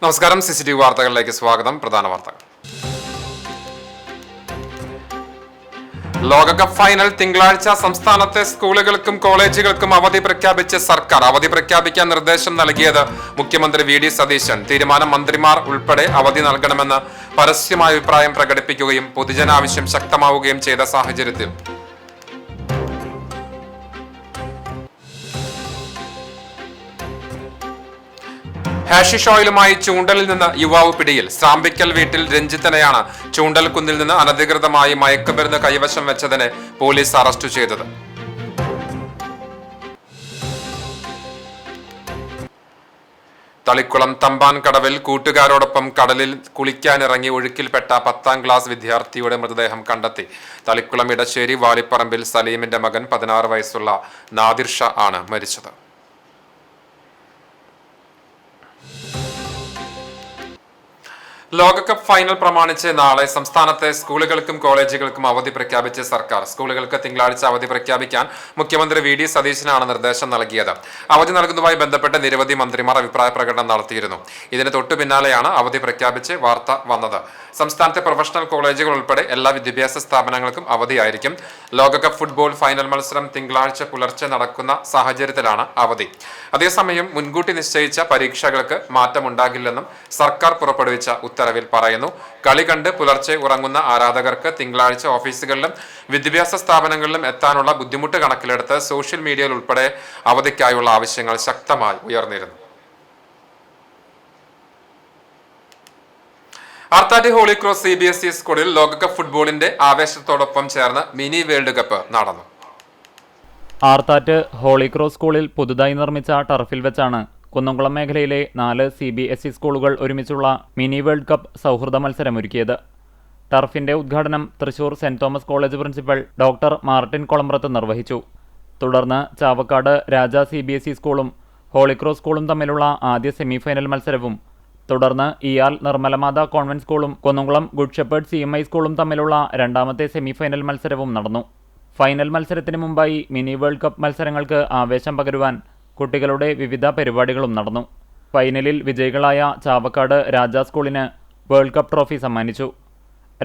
നമസ്കാരം. CCTV വാർത്തകളിലേക്ക് സ്വാഗതം. പ്രധാന വാർത്തകൾ. ലോകകപ്പ് ഫൈനൽ തിങ്കളാഴ്ച. സംസ്ഥാനത്തെ സ്കൂളുകൾക്കും കോളേജുകൾക്കും അവധി പ്രഖ്യാപിച്ച് സർക്കാർ. അവധി പ്രഖ്യാപിക്കാൻ നിർദ്ദേശം നൽകിയത് മുഖ്യമന്ത്രി VD സതീശൻ. തീരുമാനം മന്ത്രിമാർ ഉൾപ്പെടെ അവധി നൽകണമെന്ന് പരസ്യമായ അഭിപ്രായം പ്രകടിപ്പിക്കുകയും പൊതുജനാവശ്യം ശക്തമാവുകയും ചെയ്ത സാഹചര്യത്തിൽ ഹാഷിഷ് ഓയിലുമായി ചൂണ്ടലിൽ നിന്ന് യുവാവ് പിടിയിൽ. സ്രാമ്പിക്കൽ വീട്ടിൽ രഞ്ജിത്തിനെയാണ് ചൂണ്ടൽകുന്നിൽ നിന്ന് അനധികൃതമായി മയക്കുമരുന്ന് കൈവശം വെച്ചതിന് പോലീസ് അറസ്റ്റ് ചെയ്തത്. തളിക്കുളം തമ്പാൻ കടവിൽ കൂട്ടുകാരോടൊപ്പം കടലിൽ കുളിക്കാനിറങ്ങി ഒഴുക്കിൽപ്പെട്ട 10ാം ക്ലാസ് വിദ്യാർത്ഥിയുടെ മൃതദേഹം കണ്ടെത്തി. തളിക്കുളം ഇടശ്ശേരി വാലിപ്പറമ്പിൽ സലീമിന്റെ മകൻ 16 വയസ്സുള്ള നാദിർ ഷാ ആണ് മരിച്ചത്. ലോകകപ്പ് ഫൈനൽ പ്രമാണിച്ച് നാളെ സംസ്ഥാനത്തെ സ്കൂളുകൾക്കും കോളേജുകൾക്കും അവധി പ്രഖ്യാപിച്ച് സർക്കാർ. സ്കൂളുകൾക്ക് തിങ്കളാഴ്ച അവധി പ്രഖ്യാപിക്കാൻ മുഖ്യമന്ത്രി VD സതീശനാണ് നിർദ്ദേശം നൽകിയത്. അവധി നൽകുന്നതുമായി ബന്ധപ്പെട്ട് നിരവധി മന്ത്രിമാർ അഭിപ്രായ പ്രകടനം നടത്തിയിരുന്നു. ഇതിന് തൊട്ടു പിന്നാലെയാണ് അവധി പ്രഖ്യാപിച്ച് വാർത്ത വന്നത്. സംസ്ഥാനത്തെ പ്രൊഫഷണൽ കോളേജുകൾ ഉൾപ്പെടെ എല്ലാ വിദ്യാഭ്യാസ സ്ഥാപനങ്ങൾക്കും അവധിയായിരിക്കും. ലോകകപ്പ് ഫുട്ബോൾ ഫൈനൽ മത്സരം തിങ്കളാഴ്ച പുലർച്ചെ നടക്കുന്ന സാഹചര്യത്തിലാണ് അവധി. അതേസമയം മുൻകൂട്ടി നിശ്ചയിച്ച പരീക്ഷകൾക്ക് മാറ്റമുണ്ടാകില്ലെന്നും സർക്കാർ പുറപ്പെടുവിച്ച ഉത്തരവിൽ പറയുന്നു. കളി കണ്ട് പുലർച്ചെ ഉറങ്ങുന്ന ആരാധകർക്ക് തിങ്കളാഴ്ച ഓഫീസുകളിലും വിദ്യാഭ്യാസ സ്ഥാപനങ്ങളിലും എത്താനുള്ള ബുദ്ധിമുട്ട് കണക്കിലെടുത്ത് സോഷ്യൽ മീഡിയയിൽ ഉൾപ്പെടെ അവധിക്കായുള്ള ആവശ്യങ്ങൾ ശക്തമായി ഉയർന്നിരുന്നു. ആർത്താറ്റ് ഹോളി ക്രോസ് CBSE സ്കൂളിൽ ലോകകപ്പ് ഫുട്ബോളിന്റെ ആവേശത്തോടൊപ്പം ചേർന്ന് മിനി വേൾഡ് കപ്പ് നടന്നു. ആർത്താറ്റ് ഹോളി ക്രോസ് സ്കൂളിൽ പുതുതായി നിർമ്മിച്ച ടർഫിൽ വെച്ചാണ് കുന്നംകുളം മേഖലയിലെ 4 CBSE സ്കൂളുകൾ ഒരുമിച്ചുള്ള മിനി വേൾഡ് കപ്പ് സൗഹൃദ മത്സരമൊരുക്കിയത്. ടർഫിന്റെ ഉദ്ഘാടനം Thrissur saint Thomas college principal doctor Martin Kolambrath നിർവഹിച്ചു. തുടർന്ന് ചാവക്കാട് രാജ CBSE സ്കൂളും ഹോളി ക്രോസ് സ്കൂളും തമ്മിലുള്ള ആദ്യ സെമിഫൈനൽ മത്സരവും, തുടർന്ന് ഇയാൽ നിർമ്മലമാത കോൺവെന്റ് സ്കൂളും കുന്നംകുളം ഗുഡ് ഷെപ്പേർഡ് CMI സ്കൂളും തമ്മിലുള്ള രണ്ടാമത്തെ സെമിഫൈനൽ മത്സരവും നടന്നു. ഫൈനൽ മത്സരത്തിന് മുമ്പായി മിനി വേൾഡ് കപ്പ് മത്സരങ്ങൾക്ക് ആവേശം പകരുവാൻ കുട്ടികളുടെ വിവിധ പരിപാടികളും നടന്നു. ഫൈനലിൽ വിജയികളായ ചാവക്കാട് രാജ സ്കൂളിന് വേൾഡ് കപ്പ് ട്രോഫി സമ്മാനിച്ചു.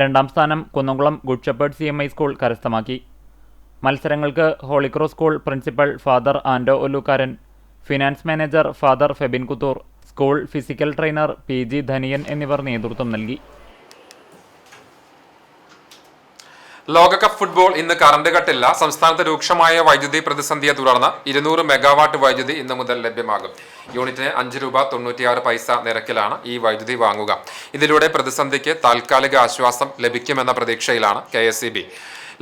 രണ്ടാം സ്ഥാനം Kunnamkulam good shepherd CMI school കരസ്ഥമാക്കി. മത്സരങ്ങൾക്ക് holy cross school principal father Ando Ollukkaran, finance manager father Febin Kuthur, school physical trainer PG Dhaniyan എന്നിവർ നേതൃത്വം നൽകി. ലോകകപ്പ് ഫുട്ബോൾ ഇന്ന് കറണ്ട് കട്ടില്ല. സംസ്ഥാനത്ത് രൂക്ഷമായ വൈദ്യുതി പ്രതിസന്ധിയെ തുടർന്ന് 200 മെഗാവാട്ട് വൈദ്യുതി ഇന്നു മുതൽ ലഭ്യമാകും. യൂണിറ്റിന് ₹5.96 നിരക്കിലാണ് ഈ വൈദ്യുതി വാങ്ങുക. ഇതിലൂടെ പ്രതിസന്ധിക്ക് താൽക്കാലിക ആശ്വാസം ലഭിക്കുമെന്ന പ്രതീക്ഷയിലാണ് KSEB.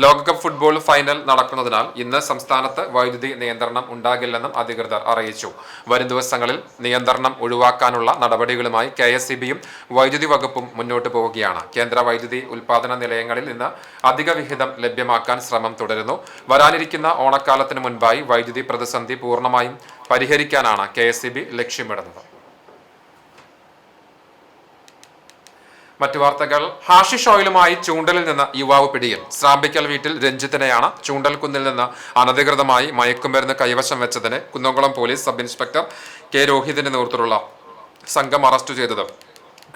ലോകകപ്പ് ഫുട്ബോൾ ഫൈനൽ നടക്കുന്നതിനാൽ ഇന്ന് സംസ്ഥാനത്ത് വൈദ്യുതി നിയന്ത്രണം ഉണ്ടാകില്ലെന്നും അധികൃതർ അറിയിച്ചു. വരും ദിവസങ്ങളിൽ നിയന്ത്രണം ഒഴിവാക്കാനുള്ള നടപടികളുമായി KSEBയും വൈദ്യുതി വകുപ്പും മുന്നോട്ട് പോവുകയാണ്. കേന്ദ്ര വൈദ്യുതി ഉൽപാദന നിലയങ്ങളിൽ നിന്ന് അധിക വിഹിതം ലഭ്യമാക്കാൻ ശ്രമം തുടരുന്നു. വരാനിരിക്കുന്ന ഓണക്കാലത്തിന് മുൻപായി വൈദ്യുതി പ്രതിസന്ധി പൂർണ്ണമായും പരിഹരിക്കാനാണ് KSEB ലക്ഷ്യമിടുന്നത്. മറ്റു വാർത്തകൾ. ഹാഷിഷ് ഓയിലുമായി ചൂണ്ടലിൽ നിന്ന് യുവാവ് പിടിയിൽ. സ്രാമ്പിക്കൽ വീട്ടിൽ രഞ്ജിത്തിനെയാണ് ചൂണ്ടൽകുന്നിൽ നിന്ന് അനധികൃതമായി മയക്കുമരുന്ന് കൈവശം വെച്ചതിന് Kunnamkulam police sub inspector K രോഹിതിന്റെ നേതൃത്വത്തിലുള്ള സംഘം അറസ്റ്റ് ചെയ്തത്.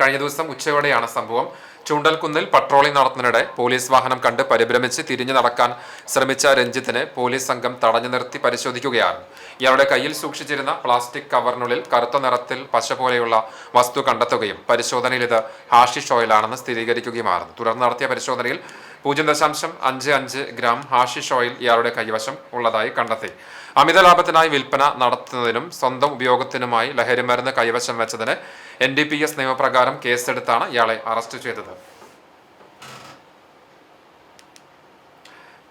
കഴിഞ്ഞ ദിവസം ഉച്ചയോടെയാണ് സംഭവം. ചൂണ്ടൽകുന്നിൽ പട്രോളിംഗ് നടത്തുന്നതിനിടെ പോലീസ് വാഹനം കണ്ട് പരിഭ്രമിച്ച് തിരിഞ്ഞു നടക്കാൻ ശ്രമിച്ച രഞ്ജിത്തിനെ പോലീസ് സംഘം തടഞ്ഞു നിർത്തി പരിശോധിക്കുകയാണ്. ഇയാളുടെ കയ്യിൽ സൂക്ഷിച്ചിരുന്ന പ്ലാസ്റ്റിക് കവറിനുള്ളിൽ കറുത്ത നിറത്തിൽ പശ പോലെയുള്ള വസ്തു കണ്ടെത്തുകയും പരിശോധനയിൽ ഇത് ഹാഷിഷ് ഓയിലാണെന്ന് സ്ഥിരീകരിക്കുകയുമായിരുന്നു. തുടർന്ന് നടത്തിയ പരിശോധനയിൽ 0.55 ഗ്രാം ഹാഷിഷ് ഓയിൽ ഇയാളുടെ കൈവശം ഉള്ളതായി കണ്ടെത്തി. അമിത ലാഭത്തിനായി വിൽപ്പന നടത്തുന്നതിനും സ്വന്തം ഉപയോഗത്തിനുമായി ലഹരിമരുന്ന് കൈവശം വെച്ചതിന് NDPS നിയമപ്രകാരം കേസെടുത്താണ് ഇയാളെ അറസ്റ്റ് ചെയ്തത്.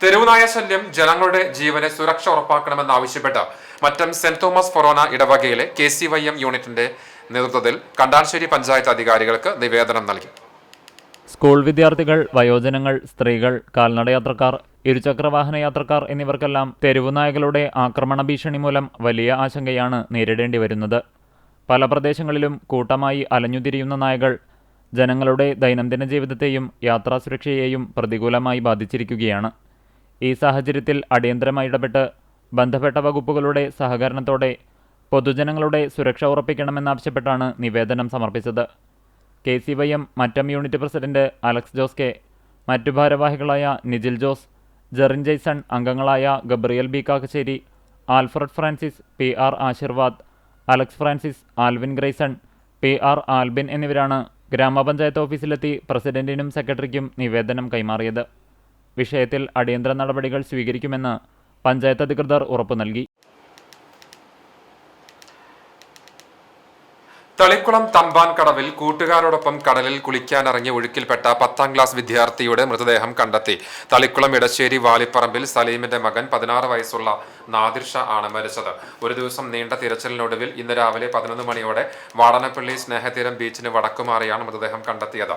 തെരുവുനായ ശല്യം. ജനങ്ങളുടെ ജീവന് സുരക്ഷ ഉറപ്പാക്കണമെന്നാവശ്യപ്പെട്ട് മറ്റം സെന്റ് തോമസ് ഫൊറോന ഇടവകയിലെ KCYM യൂണിറ്റിന്റെ നേതൃത്വത്തിൽ കണ്ടാൻശ്ശേരി പഞ്ചായത്ത് അധികാരികൾക്ക് നിവേദനം നൽകി. സ്കൂൾ വിദ്യാർത്ഥികൾ, വയോജനങ്ങൾ, സ്ത്രീകൾ, കാൽനടയാത്രക്കാർ, ഇരുചക്രവാഹന യാത്രക്കാർ എന്നിവർക്കെല്ലാം തെരുവുനായകളുടെ ആക്രമണ ഭീഷണി മൂലം വലിയ ആശങ്കയാണ് നേരിടേണ്ടി വരുന്നത്. പല പ്രദേശങ്ങളിലും കൂട്ടമായി അലഞ്ഞുതിരിയുന്ന നായകൾ ജനങ്ങളുടെ ദൈനംദിന ജീവിതത്തെയും യാത്രാസുരക്ഷയെയും പ്രതികൂലമായി ബാധിച്ചിരിക്കുകയാണ്. ഈ സാഹചര്യത്തിൽ അടിയന്തരമായി ഇടപെട്ട് ബന്ധപ്പെട്ട വകുപ്പുകളുടെ സഹകരണത്തോടെ പൊതുജനങ്ങളുടെ സുരക്ഷ ഉറപ്പിക്കണമെന്നാവശ്യപ്പെട്ടാണ് നിവേദനം സമർപ്പിച്ചത്. KCYM Mattam unit president Alex Jose K, മറ്റു ഭാരവാഹികളായ നിജിൽ ജോസ്, ജെറിൻ ജെയ്സൺ, അംഗങ്ങളായ Gabriel B Kakkassery, Alfred Francis, PR Ashirvad, Alex Francis, Alvin Grayson, PR Albin എന്നിവരാണ് ഗ്രാമപഞ്ചായത്ത് ഓഫീസിലെത്തി പ്രസിഡന്റിനും സെക്രട്ടറിക്കും നിവേദനം കൈമാറിയത്. വിഷയത്തിൽ അടിയന്തര നടപടികൾ സ്വീകരിക്കുമെന്ന് പഞ്ചായത്ത് അധികൃതർ ഉറപ്പു നൽകി. തളിക്കുളം തമ്പാൻ കടവിൽ കൂട്ടുകാരോടൊപ്പം കടലിൽ കുളിക്കാനിറങ്ങി ഒഴുക്കിൽപ്പെട്ട 10ാം ക്ലാസ് വിദ്യാർത്ഥിയുടെ മൃതദേഹം കണ്ടെത്തി. തളിക്കുളം ഇടശ്ശേരി വാലിപ്പറമ്പിൽ സലീമിന്റെ മകൻ 16 വയസ്സുള്ള നാദിർ ഷാ ആണ് മരിച്ചത്. ഒരു ദിവസം നീണ്ട തിരച്ചിലിനൊടുവിൽ ഇന്ന് രാവിലെ 11 മണിയോടെ വാടനപ്പള്ളി സ്നേഹതീരം ബീച്ചിന് വടക്കുമാറിയാണ് മൃതദേഹം കണ്ടെത്തിയത്.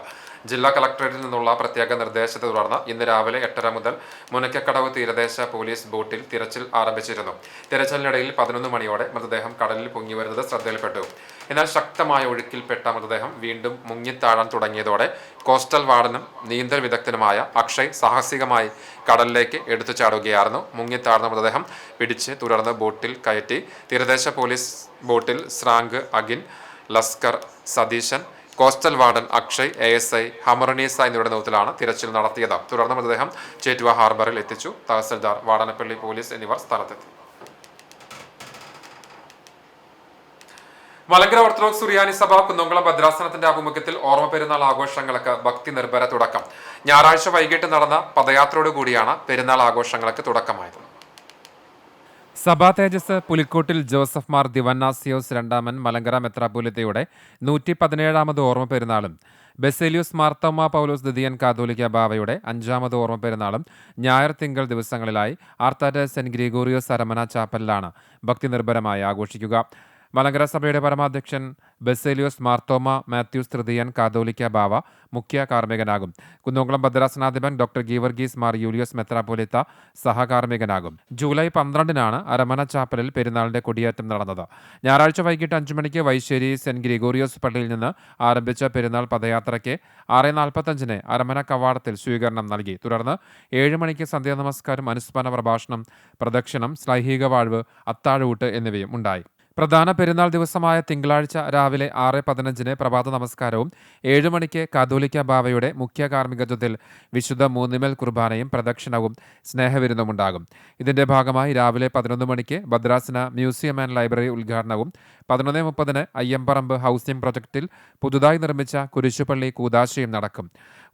ജില്ലാ കളക്ടറേറ്റിൽ നിന്നുള്ള പ്രത്യേക നിർദ്ദേശത്തെ തുടർന്ന് ഇന്ന് രാവിലെ 8:30 മുതൽ മുനക്കക്കടവ് തീരദേശ പോലീസ് ബോട്ടിൽ തിരച്ചിൽ ആരംഭിച്ചിരുന്നു. തിരച്ചിലിനിടയിൽ 11 മണിയോടെ മൃതദേഹം കടലിൽ പൊങ്ങിവരുന്നത് ശ്രദ്ധയിൽപ്പെട്ടു. എന്നാൽ ശക്തമായ ഒഴുക്കിൽപ്പെട്ട മൃതദേഹം വീണ്ടും മുങ്ങിത്താഴാൻ തുടങ്ങിയതോടെ കോസ്റ്റൽ വാർഡനും നീന്തൽ വിദഗ്ധനുമായ അക്ഷയ് സാഹസികമായി കടലിലേക്ക് എടുത്തു ചാടുകയായിരുന്നു. മുങ്ങിത്താഴ്ന്ന മൃതദേഹം പിടിച്ച് തുടർന്ന് ബോട്ടിൽ കയറ്റി തീരദേശ പോലീസ് ബോട്ടിൽ സ്രാങ്ക് അഗിൻ, ലസ്കർ Satheesan, coastal warden Akshay, ASI Hamarunisa എന്നിവരുടെ നേതൃത്വത്തിലാണ് തിരച്ചിൽ നടത്തിയത്. തുടർന്ന് മൃതദേഹം ചേറ്റുവ ഹാർബറിൽ എത്തിച്ചു. തഹസിൽദാർ, വാടനപ്പള്ളി പോലീസ് എന്നിവർ സ്ഥലത്തെത്തി. മലങ്കര ഓർത്തഡോക്സ് സുറിയാനി സഭ കുന്നംകുളം ഭദ്രാസനത്തിന്റെ ആഭിമുഖ്യത്തിൽ ഓർമ്മ പെരുന്നാൾ ആഘോഷങ്ങൾക്ക് ഭക്തി നിർഭര തുടക്കം. ഞായറാഴ്ച വൈകിട്ട് നടന്ന പദയാത്രയോടുകൂടിയാണ് പെരുന്നാൾ ആഘോഷങ്ങൾക്ക് തുടക്കമായത്. സഭാ തേജസ് പുലിക്കോട്ടിൽ ജോസഫ് മാർ ദിവന്നാസിയോസ് രണ്ടാമൻ മലങ്കര മെത്രാപ്പൊലീത്തയുടെ 117ാമത് ഓർമ്മ പെരുന്നാളും ബെസേലിയോസ് മാർത്തോമാ പൗലോസ് ദ്വിതീയൻ കാതോലിക്ക ബാവയുടെ 5ാമത് ഓർമ്മ പെരുന്നാളും ഞായർ തിങ്കൾ ദിവസങ്ങളിലായി ആർത്താറ്റ് സെന്റ് ഗ്രിഗോറിയോസ് അരമന ചാപ്പലിലാണ് ഭക്തി നിർഭരമായി ആഘോഷിക്കുക. മലങ്കര സഭയുടെ പരമാധ്യക്ഷൻ ബെസേലിയോസ് മാർത്തോമ മാത്യൂസ് തൃതീയൻ കാതോലിക്ക ബാവ മുഖ്യ കാർമ്മികനാകും. കുന്നംകുളം ഭദ്രാസനാധിപൻ ഡോക്ടർ ഗീവർഗീസ് മാർ യൂലിയോസ് മെത്രാപ്പൊലീത്ത സഹകാർമ്മികനാകും. ജൂലൈ 12-നാണ് അരമന ചാപ്പലിൽ പെരുന്നാളിന്റെ കൊടിയേറ്റം നടന്നത്. ഞായറാഴ്ച വൈകിട്ട് 5 മണിക്ക് വൈശ്ശേരി സെന്റ് ഗ്രിഗോറിയോസ് പള്ളിയിൽ നിന്ന് ആരംഭിച്ച പെരുന്നാൾ പദയാത്രയ്ക്ക് 6:45 അരമന കവാടത്തിൽ സ്വീകരണം നൽകി. തുടർന്ന് 7 മണിക്ക് സന്ധ്യാനമസ്കാരം, അനുസ്മരണ പ്രഭാഷണം, പ്രദക്ഷിണം, ശ്ലൈഹിക വാഴ്വ്, അത്താഴൂട്ട് എന്നിവയും ഉണ്ടായി. പ്രധാന പെരുന്നാൾ ദിവസമായ തിങ്കളാഴ്ച രാവിലെ 6:15 പ്രഭാത നമസ്കാരവും 7 മണിക്ക് കാതോലിക്ക ബാവയുടെ മുഖ്യ കാർമ്മികത്വത്തിൽ വിശുദ്ധ മൂന്നിമേൽ കുർബാനയും പ്രദക്ഷിണവും സ്നേഹവിരുന്നുമുണ്ടാകും. ഇതിന്റെ ഭാഗമായി രാവിലെ 11 മണിക്ക് ഭദ്രാസന മ്യൂസിയം ആൻഡ് ലൈബ്രറി ഉദ്ഘാടനവും 11:30 അയ്യമ്പറമ്പ് ഹൗസിംഗ് പ്രൊജക്ടിൽ പുതുതായി നിർമ്മിച്ച കുരിശുപള്ളി കൂദാശയും നടക്കും.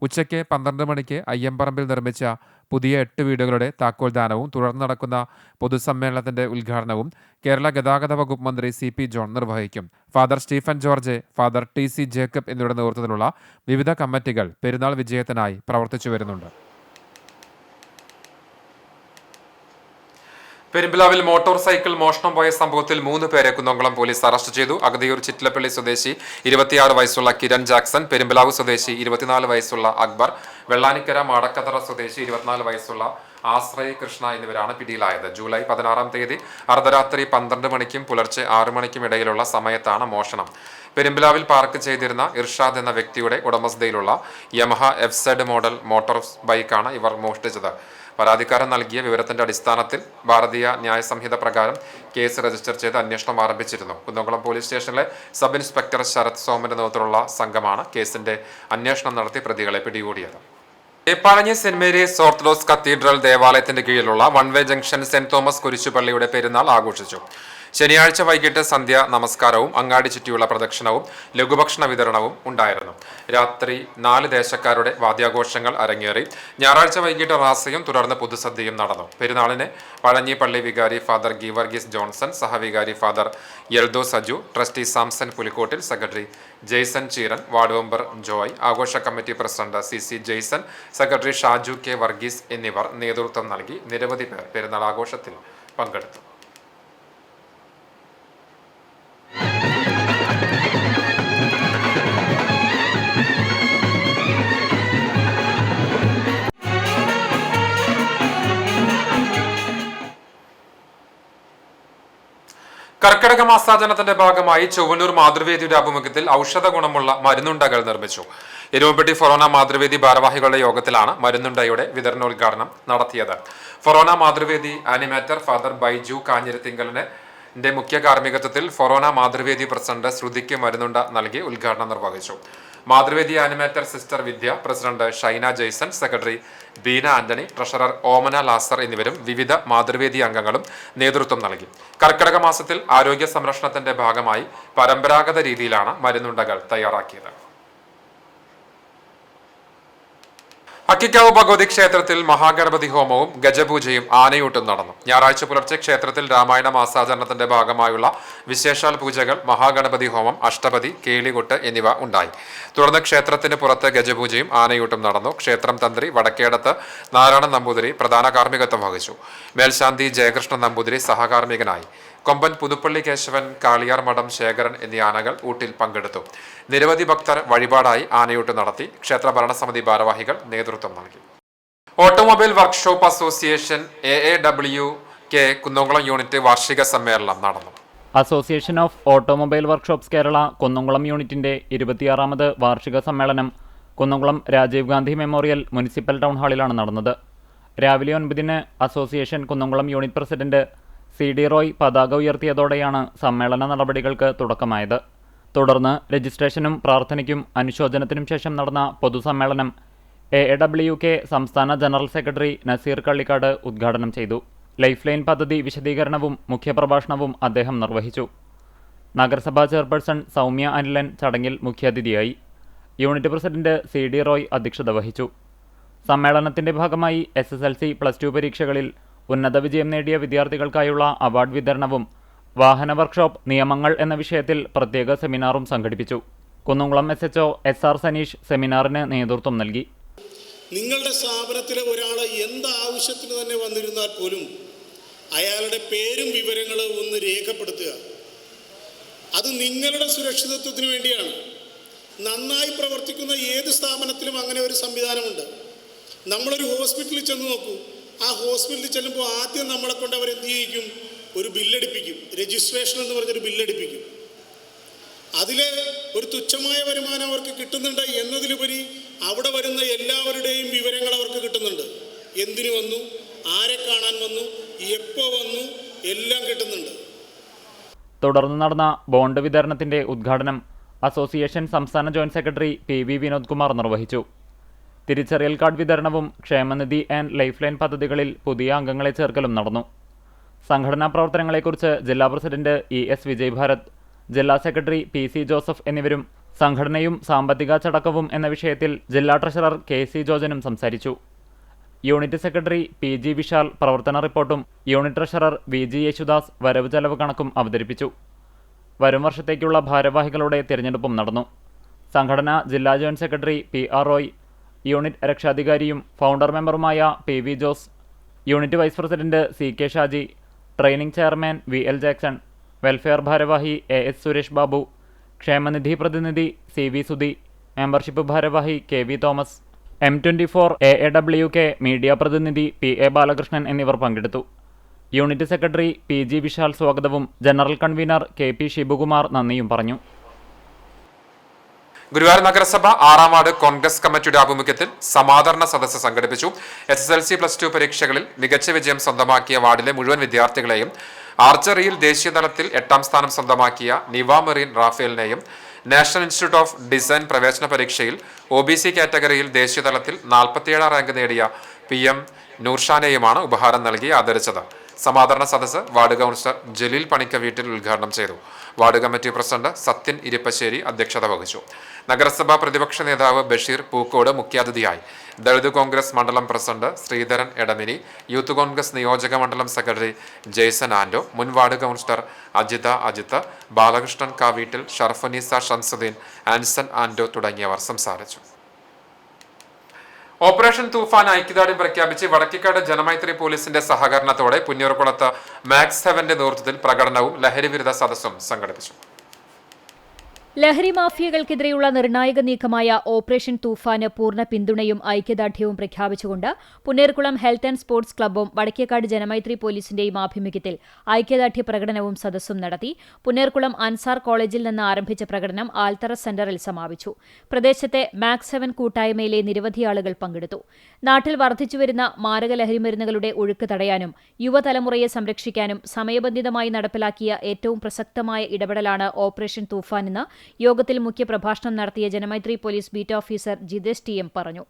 ഉച്ചയ്ക്ക് 12 മണിക്ക് അയ്യമ്പറമ്പിൽ നിർമ്മിച്ച പുതിയ 8 വീടുകളുടെ താക്കോൽദാനവും തുടർന്ന് നടക്കുന്ന പൊതുസമ്മേളനത്തിന്റെ ഉദ്ഘാടനവും കേരള ഗതാഗത വകുപ്പ് മന്ത്രി CP ജോൺ നിർവഹിക്കും. Father Stephen George, father TC Jacob എന്നിവരുടെ നേതൃത്വത്തിലുള്ള വിവിധ കമ്മിറ്റികൾ പെരുന്നാൾ വിജയത്തിനായി പ്രവർത്തിച്ചു വരുന്നുണ്ട്. പെരുമ്പിലാവിൽ മോട്ടോർ സൈക്കിൾ മോഷണം പോയ സംഭവത്തിൽ 3 പേരെ കുന്നംകുളം പോലീസ് അറസ്റ്റ് ചെയ്തു. അഗതിയൂർ ചിറ്റിലപ്പള്ളി സ്വദേശി 26 വയസ്സുള്ള കിരൺ ജാക്സൺ, പെരുമ്പിലാവ് സ്വദേശി 24 വയസ്സുള്ള അക്ബർ, വെള്ളാനിക്കര മാടക്കതറ സ്വദേശി 24 വയസ്സുള്ള ആശ്രയ് കൃഷ്ണ എന്നിവരാണ് പിടിയിലായത്. ജൂലൈ 16-ാം തീയതി അർദ്ധരാത്രി 12 മണിക്കും പുലർച്ചെ 6 മണിക്കും ഇടയിലുള്ള സമയത്താണ് മോഷണം. പെരുമ്പിലാവിൽ പാർക്ക് ചെയ്തിരുന്ന ഇർഷാദ് എന്ന വ്യക്തിയുടെ ഉടമസ്ഥതയിലുള്ള യമഹ FZ മോഡൽ മോട്ടോർ ബൈക്കാണ് ഇവർ മോഷ്ടിച്ചത്. പരാതിക്കാരൻ നൽകിയ വിവരത്തിന്റെ അടിസ്ഥാനത്തിൽ ഭാരതീയ ന്യായ സംഹിത പ്രകാരം കേസ് രജിസ്റ്റർ ചെയ്ത് അന്വേഷണം ആരംഭിച്ചിരുന്നു. കുന്നംകുളം പോലീസ് സ്റ്റേഷനിലെ സബ് ഇൻസ്പെക്ടർ ശരത് സോമന്റെ നേതൃത്വത്തിലുള്ള സംഘമാണ് കേസിന്റെ അന്വേഷണം നടത്തി പ്രതികളെ പിടികൂടിയത്. ഏപ്പാഴഞ്ഞി സെന്റ് മേരീസ് ഓർത്തഡോക്സ് കത്തീഡ്രൽ ദേവാലയത്തിന്റെ കീഴിലുള്ള വൺവേ ജംഗ്ഷൻ സെന്റ് തോമസ് കുരിശുപള്ളിയുടെ പെരുന്നാൾ ആഘോഷിച്ചു. ശനിയാഴ്ച വൈകിട്ട് സന്ധ്യ നമസ്കാരവും അങ്ങാടി ചുറ്റിയുള്ള പ്രദക്ഷിണവും ലഘുഭക്ഷണ വിതരണവും ഉണ്ടായിരുന്നു. രാത്രി 4 ദേശക്കാരുടെ വാദ്യാഘോഷങ്ങൾ അരങ്ങേറി. ഞായറാഴ്ച വൈകിട്ട് റാസയും തുടർന്ന് പൊതുസദ്യയും നടന്നു. പെരുന്നാളിന് പഴഞ്ഞി പള്ളി വികാരി ഫാദർ ഗീവർഗീസ് ജോൺസൺ, സഹവികാരി father Yeldho Saju, trustee Samson Pulikottil, secretary Jaison Cheeran, ward member Joy, ആഘോഷ committee president CC Jaison, secretary Shaju K Varghese എന്നിവർ നേതൃത്വം നൽകി. നിരവധി പേർ പെരുന്നാൾ ആഘോഷത്തിൽ പങ്കെടുത്തു. കർക്കിടക മാസാചരണത്തിന്റെ ഭാഗമായി ചൊവ്വന്നൂർ മാതൃവേദിയുടെ ആഭിമുഖ്യത്തിൽ ഔഷധ ഗുണമുള്ള മരുന്നുണ്ടകൾ നിർമ്മിച്ചു. എരുമപ്പെട്ടി ഫൊറോന മാതൃവേദി ഭാരവാഹികളുടെ യോഗത്തിലാണ് മരുന്നുണ്ടയുടെ വിതരണോദ്ഘാടനം നടത്തിയത്. ഫൊറോന മാതൃവേദി ആനിമേറ്റർ ഫാദർ ബൈജു കാഞ്ഞിരത്തിങ്കലിന് മുഖ്യ കാർമ്മികത്വത്തിൽ ഫൊറോന മാതൃവേദി പ്രസിഡന്റ് ശ്രുതിക്ക് മരുന്നുണ്ട നൽകി ഉദ്ഘാടനം നിർവഹിച്ചു. മാതൃവേദി animator sister Vidya, president Shyna Jaison, secretary Beena Antony, treasurer Omana Lazar എന്നിവരും വിവിധ മാതൃവേദി അംഗങ്ങളും നേതൃത്വം നൽകി. കർക്കിടക മാസത്തിൽ ആരോഗ്യ സംരക്ഷണത്തിന്റെ ഭാഗമായി പരമ്പരാഗത രീതിയിലാണ് മരുന്നുണ്ടകൾ തയ്യാറാക്കിയത്. അക്കിക്കാവ് ഭഗവതി ക്ഷേത്രത്തിൽ മഹാഗണപതി ഹോമവും ഗജപൂജയും ആനയൂട്ടും നടന്നു. ഞായറാഴ്ച പുലർച്ചെ ക്ഷേത്രത്തിൽ രാമായണ മാസാചരണത്തിന്റെ ഭാഗമായുള്ള വിശേഷാൽ പൂജകൾ, മഹാഗണപതി ഹോമം, അഷ്ടപതി, കേളികൊട്ട് എന്നിവ ഉണ്ടായി. തുടർന്ന് ക്ഷേത്രത്തിന് പുറത്ത് ഗജപൂജയും ആനയൂട്ടും നടന്നു. ക്ഷേത്രം തന്ത്രി വടക്കേടത്ത് നാരായണൻ നമ്പൂതിരി പ്രധാന കാർമ്മികത്വം വഹിച്ചു. മേൽശാന്തി ജയകൃഷ്ണൻ നമ്പൂതിരി സഹകാർമ്മികനായി. കൊമ്പൻ പുതുപ്പള്ളി കേശവൻ, കാളിയാർ മഠം ശേഖരൻ എന്നീ ആനകൾ ഊട്ടിൽ പങ്കെടുത്തു. നിരവധി ഭക്തർ വഴിപാടായി ആനയൂട്ട് നടത്തി. ക്ഷേത്ര ഭരണസമിതി ഭാരവാഹികൾ നേതൃത്വം നൽകി. Automobile workshop association AAWK Kunnamkulam unit വാർഷിക സമ്മേളനം നടന്നു. Association of automobile workshops Kerala Kunnamkulam യൂണിറ്റിന്റെ 26ാമത് വാർഷിക സമ്മേളനം Kunnamkulam Rajiv Gandhi memorial municipal town ഹാളിലാണ് നടന്നത്. രാവിലെ 9-ന് association Kunnamkulam unit president CD Roy പതാക ഉയർത്തിയതോടെയാണ് സമ്മേളന നടപടികൾക്ക് തുടക്കമായത്. തുടർന്ന് രജിസ്ട്രേഷനും പ്രാർത്ഥനയ്ക്കും അനുശോചനത്തിനും ശേഷം നടന്ന പൊതുസമ്മേളനം AAWK സംസ്ഥാന ജനറൽ സെക്രട്ടറി നസീർ കള്ളിക്കാട് ഉദ്ഘാടനം ചെയ്തു. ലൈഫ് ലൈൻ പദ്ധതി വിശദീകരണവും മുഖ്യപ്രഭാഷണവും അദ്ദേഹം നിർവഹിച്ചു. നഗരസഭാ ചെയർപേഴ്സൺ സൗമ്യ അനിലൻ ചടങ്ങിൽ മുഖ്യാതിഥിയായി. യൂണിറ്റ് പ്രസിഡന്റ് CD റോയ് അധ്യക്ഷത വഹിച്ചു. സമ്മേളനത്തിന്റെ ഭാഗമായി SSLC, +2 പരീക്ഷകളിൽ ഉന്നത വിജയം നേടിയ വിദ്യാർത്ഥികൾക്കായുള്ള അവാർഡ് വിതരണവും വാഹന വർക്ക്ഷോപ്പ് നിയമങ്ങൾ എന്ന വിഷയത്തിൽ പ്രത്യേക സെമിനാറും സംഘടിപ്പിച്ചു. കുന്നംകുളം SHO SR സനീഷ് സെമിനാറിന് നേതൃത്വം നൽകി. നിങ്ങളുടെ സ്ഥാപനത്തിലെ ഒരാൾ എന്ത് ആവശ്യത്തിന് തന്നെ വന്നിരുന്നാൽ പോലും അയാളുടെ പേരും വിവരങ്ങളും ഒന്ന് രേഖപ്പെടുത്തുക. അത് നിങ്ങളുടെ സുരക്ഷിതത്വത്തിന് വേണ്ടിയാണ്. നന്നായി പ്രവർത്തിക്കുന്ന ഏത് സ്ഥാപനത്തിലും അങ്ങനെ ഒരു സംവിധാനമുണ്ട്. നമ്മളൊരു ഹോസ്പിറ്റലിൽ ചെന്ന് നോക്കൂ. ആ ഹോസ്പിറ്റലിൽ ചെല്ലുമ്പോൾ ആദ്യം നമ്മളെ കൊണ്ട് അവരെന്ത് ചെയ്യിക്കും? ഒരു ബില്ലടിപ്പിക്കും. രജിസ്ട്രേഷൻ എന്ന് പറഞ്ഞൊരു ബില്ലടിപ്പിക്കും. അതിൽ ഒരു തുച്ഛമായ വരുമാനം അവർക്ക് കിട്ടുന്നുണ്ട് എന്നതിലുപരി അവിടെ വരുന്ന എല്ലാവരുടെയും വിവരങ്ങൾ അവർക്ക് കിട്ടുന്നുണ്ട്. എന്തിനു വന്നു, ആരെ കാണാൻ വന്നു, എപ്പോൾ വന്നു, എല്ലാം കിട്ടുന്നുണ്ട്. തുടർന്ന് നടന്ന ബോണ്ട് വിതരണത്തിന്റെ ഉദ്ഘാടനം അസോസിയേഷൻ സംസ്ഥാന joint secretary PV Vinod Kumar നിർവഹിച്ചു. തിരിച്ചറിയൽ കാർഡ് വിതരണവും ക്ഷേമനിധി ആൻഡ് ലൈഫ് ലൈൻ പദ്ധതികളിൽ പുതിയ അംഗങ്ങളെ ചേർക്കലും നടന്നു. സംഘടനാ പ്രവർത്തനങ്ങളെക്കുറിച്ച് ജില്ലാ പ്രസിഡന്റ് ES വിജയ് ഭാരത്, ജില്ലാ സെക്രട്ടറി PC ജോസഫ് എന്നിവരും സംഘടനയും സാമ്പത്തിക ചടക്കവും എന്ന വിഷയത്തിൽ ജില്ലാ ട്രഷറർ KC ജോർജനും സംസാരിച്ചു. യൂണിറ്റ് സെക്രട്ടറി PG വിശാൽ പ്രവർത്തന റിപ്പോർട്ടും യൂണിറ്റ് ട്രഷറർ VG യേശുദാസ് വരവ് ചെലവ് കണക്കും അവതരിപ്പിച്ചു. വരും വർഷത്തേക്കുള്ള ഭാരവാഹികളുടെ തിരഞ്ഞെടുപ്പും നടന്നു. സംഘടന ജില്ലാ joint secretary PR Roy, unit രക്ഷാധികാരിയും ഫൗണ്ടർ മെമ്പറുമായ PV Jose, unit vice president CK Shaji, training chairman VL Jackson, welfare ഭാരവാഹി AS സുരേഷ് ബാബു, ക്ഷേമനിധി പ്രതിനിധി CV സുധി, മെമ്പർഷിപ്പ് ഭാരവാഹി KV Thomas, M24 AAWK media പ്രതിനിധി PA ബാലകൃഷ്ണൻ എന്നിവർ പങ്കെടുത്തു. യൂണിറ്റ് സെക്രട്ടറി PG വിശാൽ സ്വാഗതവും ജനറൽ കൺവീനർ KP ഷിബുകുമാർ നന്ദിയും പറഞ്ഞു. ഗുരുവായൂർ നഗരസഭ 6ാം വാർഡ് കോൺഗ്രസ് കമ്മിറ്റിയുടെ ആഭിമുഖ്യത്തിൽ സമാദരണ സദസ്സ് സംഘടിപ്പിച്ചു. SSLC, +2 പരീക്ഷകളിൽ മികച്ച വിജയം സ്വന്തമാക്കിയ വാർഡിലെ മുഴുവൻ വിദ്യാർത്ഥികളെയും, ആർച്ചറിയിൽ ദേശീയതലത്തിൽ 8ാം സ്ഥാനം സ്വന്തമാക്കിയ നിവ മെറീൻ റാഫേലിനെയും, നാഷണൽ ഇൻസ്റ്റിറ്റ്യൂട്ട് ഓഫ് ഡിസൈൻ പ്രവേശന പരീക്ഷയിൽ OBC കാറ്റഗറിയിൽ ദേശീയതലത്തിൽ 47ാം റാങ്ക് നേടിയ PM നൂർഷാനെയുമാണ് ഉപഹാരം നൽകി ആദരിച്ചത്. സമാദരണ സദസ്സ് വാർഡ് കൗൺസിലർ ജലീൽ പണിക്ക വീട്ടിൽ ഉദ്ഘാടനം ചെയ്തു. വാർഡ് കമ്മിറ്റി പ്രസിഡന്റ് സത്യൻ ഇരിപ്പശ്ശേരി അധ്യക്ഷത വഹിച്ചു. നഗരസഭാ പ്രതിപക്ഷ നേതാവ് ബഷീർ പൂക്കോട് മുഖ്യാതിഥിയായി. ദളിത് കോൺഗ്രസ് മണ്ഡലം പ്രസിഡന്റ് ശ്രീധരൻ എടമിനി, യൂത്ത് കോൺഗ്രസ് നിയോജക മണ്ഡലം സെക്രട്ടറി ജെയ്സൺ ആൻഡോ, മുൻ വാർഡ് കൗൺസിലർ അജിത്ത്, ബാലകൃഷ്ണൻ കാവീട്ടിൽ, ഷർഫുനീസ ഷംസുദ്ദീൻ, ആൻസൺ ആൻഡോ തുടങ്ങിയവർ സംസാരിച്ചു. ഓപ്പറേഷൻ തൂഫാൻ ഐക്യദാർഢ്യം പ്രഖ്യാപിച്ച് വടക്കേക്കാട് ജനമൈത്രി പോലീസിന്റെ സഹകരണത്തോടെ പുന്നൂർകുളത്ത് മാക്സ് 7ന്റെ നേതൃത്വത്തിൽ പ്രകടനവും ലഹരിവിരുദ്ധ സദസ്സും സംഘടിപ്പിച്ചു. ലഹരി മാഫിയകൾക്കെതിരെയുള്ള നിർണായക നീക്കമായ ഓപ്പറേഷൻ തൂഫാന് പൂർണ്ണ പിന്തുണയും ഐക്യദാർഢ്യവും പ്രഖ്യാപിച്ചുകൊണ്ട് പുന്നേർകുളം ഹെൽത്ത് ആൻഡ് സ്പോർട്സ് ക്ലബ്ബും വടക്കേക്കാട് ജനമൈത്രി പോലീസിന്റെയും ആഭിമുഖ്യത്തിൽ ഐക്യദാർഢ്യ പ്രകടനവും സദസ്സും നടത്തി. പുന്നേർകുളം അൻസാർ കോളേജിൽ നിന്ന് ആരംഭിച്ച പ്രകടനം ആൽത്തറ സെന്ററിൽ സമാപിച്ചു. പ്രദേശത്തെ മാക്സ് 7 കൂട്ടായ്മയിലെ നിരവധി ആളുകൾ പങ്കെടുത്തു. നാട്ടിൽ വർദ്ധിച്ചുവരുന്ന മാരക ലഹരിമരുന്നുകളുടെ ഒഴുക്ക് തടയാനും യുവതലമുറയെ സംരക്ഷിക്കാനും സമയബന്ധിതമായി നടപ്പിലാക്കിയ ഏറ്റവും പ്രസക്തമായ ഇടപെടലാണ് ഓപ്പറേഷൻ തൂഫാനെന്ന് യോഗത്തിൽ മുഖ്യപ്രഭാഷണം നടത്തിയ Janamaithri police beat officer Jithesh T M. പറഞ്ഞു.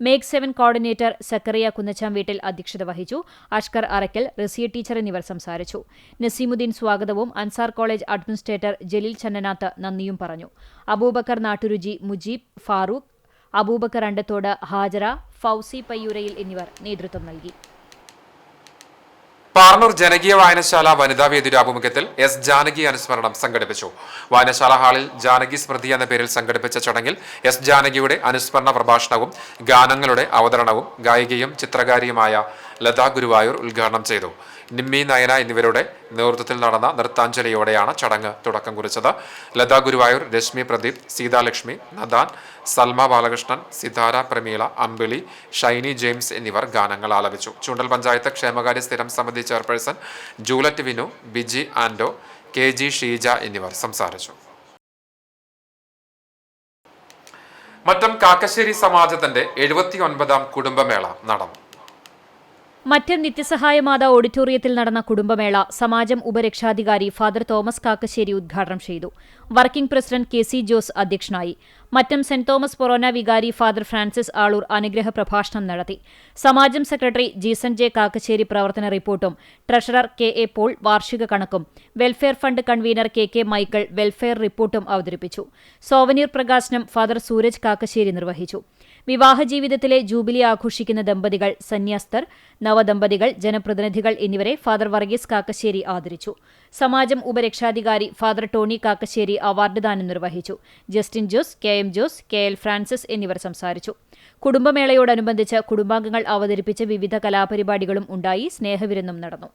മേക്ക് 7 കോർഡിനേറ്റർ സക്കറിയ കുന്നച്ചാം വീട്ടിൽ അധ്യക്ഷത വഹിച്ചു. അഷ്കർ അറക്കൽ, റസിയ ടീച്ചർ എന്നിവർ സംസാരിച്ചു. നസീമുദ്ദീൻ സ്വാഗതവും അൻസാർ കോളേജ് അഡ്മിനിസ്ട്രേറ്റർ ജലീൽ ചന്നനാത്ത് നന്ദിയും പറഞ്ഞു. അബൂബക്കർ നാട്ടുരുചി, മുജീബ്, ഫാറൂഖ്, അബൂബക്കർ അണ്ടത്തോട്, ഹാജറ, ഫൗസി പയ്യൂരയിൽ എന്നിവർ നേതൃത്വം നൽകി. പാർണൂർ ജനകീയ വായനശാല വനിതാ വേദിയുടെ ആഭിമുഖ്യത്തിൽ എസ് ജാനകി അനുസ്മരണം സംഘടിപ്പിച്ചു. വായനശാല ഹാളിൽ ജാനകി സ്മൃതി എന്ന പേരിൽ സംഘടിപ്പിച്ച ചടങ്ങിൽ എസ് ജാനകിയുടെ അനുസ്മരണ പ്രഭാഷണവും ഗാനങ്ങളുടെ അവതരണവും ഗായികയും ചിത്രകാരിയുമായ ലതാ ഗുരുവായൂർ ഉദ്ഘാടനം ചെയ്തു. നിമ്മി നയന എന്നിവരുടെ നേതൃത്വത്തിൽ നടന്ന നൃത്താഞ്ജലിയോടെയാണ് ചടങ്ങ് തുടക്കം കുറിച്ചത്. ലതാ ഗുരുവായൂർ, രശ്മി പ്രദീപ്, സീതാലക്ഷ്മി, നദാൻ, സൽമ ബാലകൃഷ്ണൻ, സിതാര പ്രമീള, അമ്പിളി, ഷൈനി ജെയിംസ് എന്നിവർ ഗാനങ്ങൾ ആലപിച്ചു. ചൂണ്ടൽ പഞ്ചായത്ത് ക്ഷേമകാര്യ സ്ഥിരം സമിതി ചെയർപേഴ്സൺ ജൂലറ്റ് വിനു, ബിജി ആൻഡോ, കെ ജി ഷീജ എന്നിവർ സംസാരിച്ചു. മറ്റം കാക്കശ്ശേരി സമാജത്തിന്റെ 79ാം കുടുംബമേള നടന്നു. മറ്റം നിത്യസഹായമാത ഓഡിറ്റോറിയത്തിൽ നടന്ന കുടുംബമേള സമാജം ഉപരക്ഷാധികാരി ഫാദർ തോമസ് കാക്കശ്ശേരി ഉദ്ഘാടനം ചെയ്തു. Working president K C Jose അധ്യക്ഷനായി. മറ്റം സെന്റ് തോമസ് പൊറോന വികാരി ഫാദർ ഫ്രാൻസിസ് ആളൂർ അനുഗ്രഹ പ്രഭാഷണം നടത്തി. സമാജം സെക്രട്ടറി ജീസൺ ജെ കാക്കശ്ശേരി പ്രവർത്തന റിപ്പോർട്ടും ട്രഷറർ കെ എ പോൾ വാർഷിക കണക്കും welfare fund convener K K Michael welfare റിപ്പോർട്ടും അവതരിപ്പിച്ചു. സോവനീർ പ്രകാശനം ഫാദർ സൂരജ് കാക്കശ്ശേരി നിർവഹിച്ചു. വിവാഹ ജീവിതത്തിലെ ജൂബിലി ആഘോഷിക്കുന്ന ദമ്പതികൾ, സന്യാസ്തർ, നവദമ്പതികൾ, ജനപ്രതിനിധികൾ എന്നിവരെ ഫാദർ വർഗീസ് കാക്കശ്ശേരി ആദരിച്ചു. സമാജം ഉപരക്ഷാധികാരി ഫാദർ ടോണി കാക്കശ്ശേരി അവാർഡ് ദാനം നിർവഹിച്ചു. Justin Jose, K M Jose, K L Francis എന്നിവർ സംസാരിച്ചു. കുടുംബമേളയോടനുബന്ധിച്ച് കുടുംബാംഗങ്ങൾ അവതരിപ്പിച്ച വിവിധ കലാപരിപാടികളും ഉണ്ടായി. സ്നേഹവിരുന്നും നടന്നു.